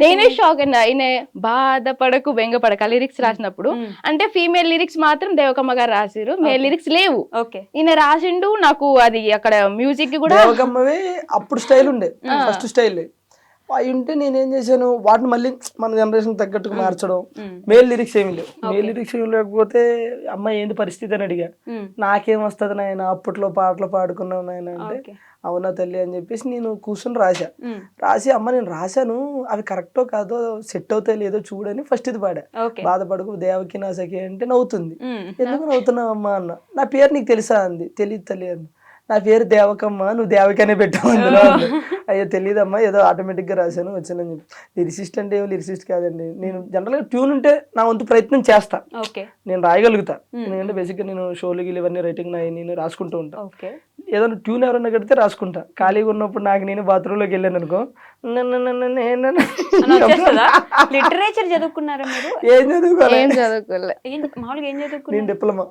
నేనే షాక్ అయినా. ఈయన బాధపడకు బెంగపడక లిరిక్స్ రాసినప్పుడు అంటే ఫీమేల్ లిరిక్స్ మాత్రం దేవకమ్మ గారు రాసిరు, మేల్ లిరిక్స్ లేవు. ఓకే. ఈయన రాసిండు. నాకు అది అక్కడ మ్యూజిక్ కూడా దేవకమ్మవి అప్పుడు స్టైల్ ఉండే, ఫస్ట్ స్టైల్ అవి ఉంటే నేనేం చేశాను, వాటిని మళ్ళీ మన జనరేషన్ తగ్గట్టుకు మార్చడం. మేల్ లిరిక్స్ ఏమి లేవు. మేల్ లిరిక్స్ ఏమి లేకపోతే అమ్మాయి ఏంది పరిస్థితి అని అడిగా. నాకేం వస్తుంది నాయన, అప్పట్లో పాటలు పాడుకున్నావు నాయన అంటే అవునా తల్లి అని చెప్పేసి నేను కూర్చొని రాసి అమ్మ నేను రాశాను, అవి కరెక్టో కాదో సెట్ అవుతాయి లేదో చూడని ఫస్ట్ ఇది పాడా. బాధపడకు దేవకి నా సఖి అంటే నవ్వుతుంది. ఎందుకు నవ్వుతున్నావు అమ్మా అన్న. నా పేరు నీకు తెలుసా అంది. తెలియదు తల్లి అన్న. నా పేరు దేవకమ్మ, నువ్వు దేవకనే పెట్టావు అందులో. అయ్యో తెలియదమ్మా, ఏదో ఆటోమేటిక్గా రాశాను వచ్చానని చెప్పి. లిరిసిస్ట్ అంటే ఏమో లిరిసిస్ట్ కాదండి. నేను జనరల్గా ట్యూన్ ఉంటే నా వంతు ప్రయత్నం చేస్తా, నేను రాయగలుగుతా. ఎందుకంటే బేసిక్గా నేను షోలు గిలు ఇవన్నీ రైటింగ్ నేను రాసుకుంటూ ఉంటా. ఏదైనా ట్యూన్ ఎవరన్నా కడితే రాసుకుంటా. ఖాళీగా ఉన్నప్పుడు నాకు నేను బాత్రూంలోకి వెళ్ళాను అనుకో, లిటరేచర్ చదువుకున్నారా మీరు? ఏం చదువుకోవాలి, మామూలుగా ఏం చదువుకున్నారు? నేను డిప్లొమా.